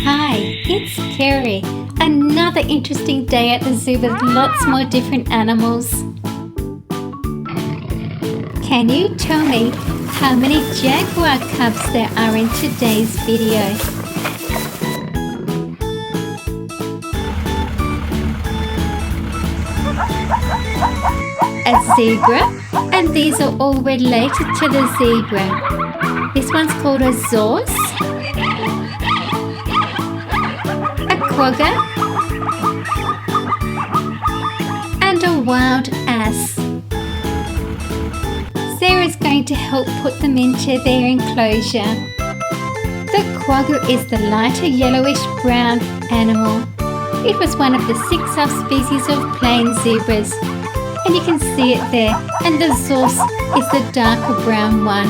Hi, it's Kerry. Another interesting day at the zoo with lots more different animals. Can you tell me how many jaguar cubs there are in today's video? A zebra, and these are all related to the zebra. This one's called a zorse, a quagga, and a wild ass. Sarah's going to help put them into their enclosure. The quagga is the lighter yellowish brown animal. It was one of the 6 subspecies of plain zebras, and you can see it there, and the zorse is the darker brown one.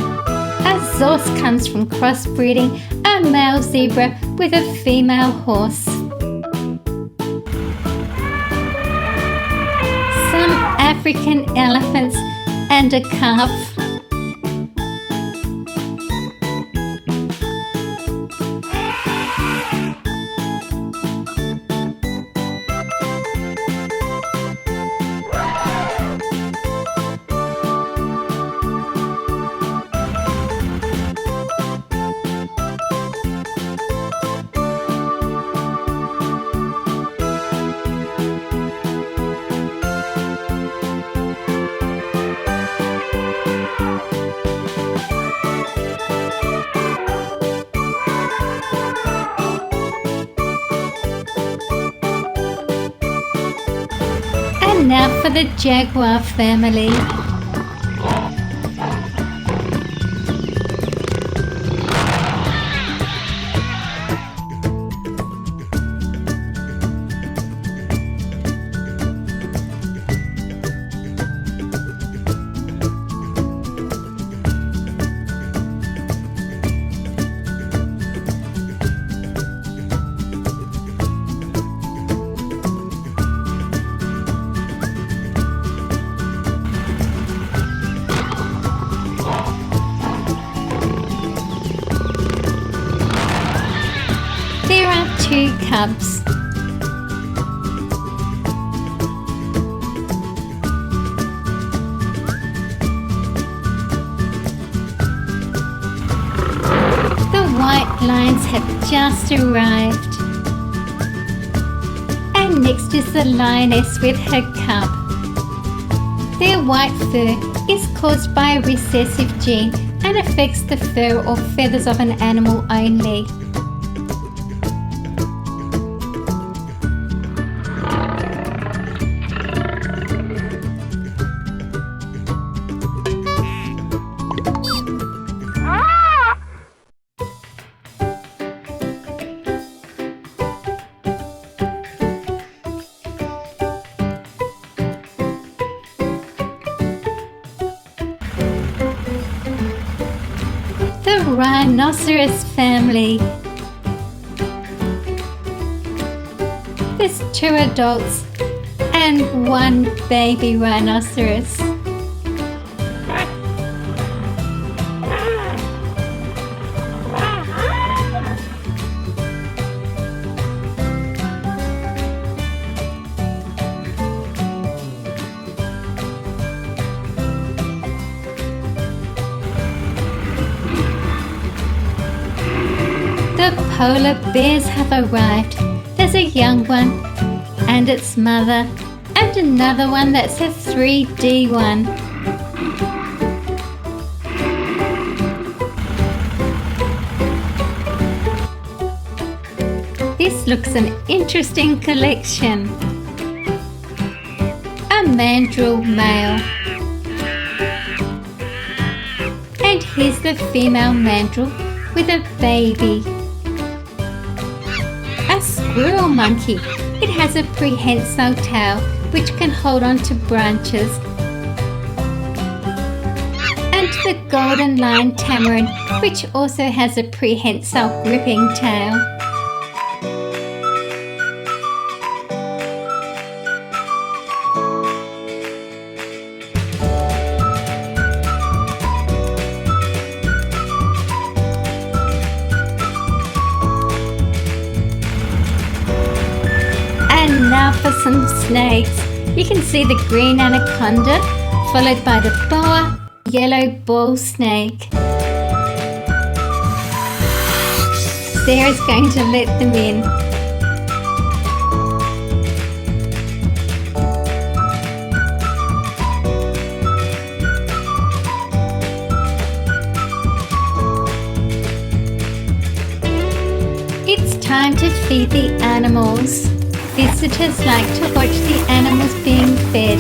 A zorse comes from crossbreeding a male zebra with a female horse. Some African elephants and a calf. And now for the jaguar family. There are 2 cubs. The white lions have just arrived. And next is the lioness with her cub. Their white fur is caused by a recessive gene and affects the fur or feathers of an animal only. The rhinoceros family. There's 2 adults and 1 baby rhinoceros. The polar bears have arrived. There's a young one and its mother, and another one that's a 3D one. This looks an interesting collection. A mandrill male. And here's the female mandrill with a baby. A squirrel monkey. It has a prehensile tail which can hold on to branches. And the golden lion tamarin, which also has a prehensile gripping tail. now for some snakes. You can see the green anaconda, followed by the boa yellow ball snake. Sarah's going to let them in. It's time to feed the animals. Visitors like to watch the animals being fed.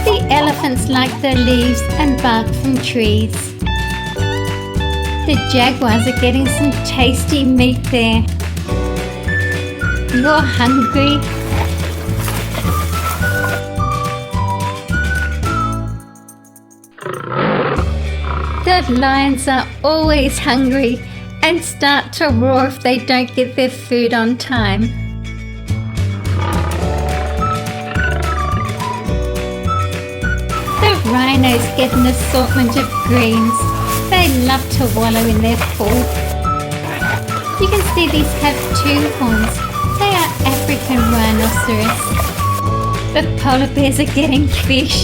The elephants like the leaves and bark from trees. The jaguars are getting some tasty meat there. You're hungry? The lions are always hungry and start to roar if they don't get their food on time. The rhinos get an assortment of greens. They love to wallow in their pool. You can see these have 2 horns. They are African rhinoceros. The polar bears are getting fish.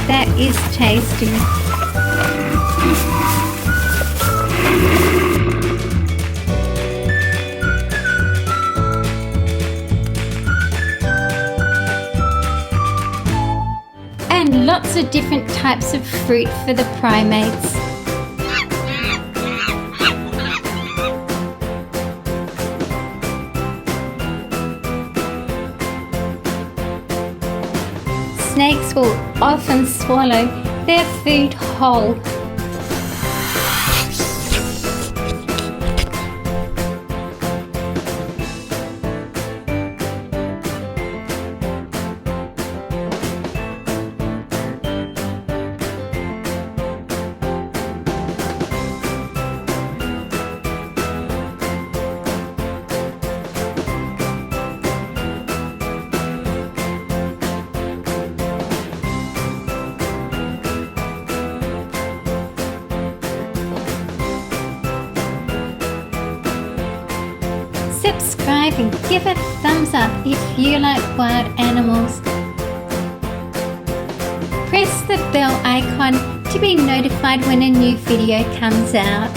That is tasty. And lots of different types of fruit for the primates. Snakes will often swallow their food whole. Subscribe and give a thumbs up if you like wild animals. Press the bell icon to be notified when a new video comes out.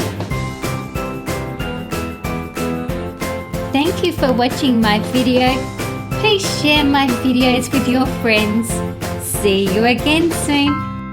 Thank you for watching my video. Please share my videos with your friends. See you again soon.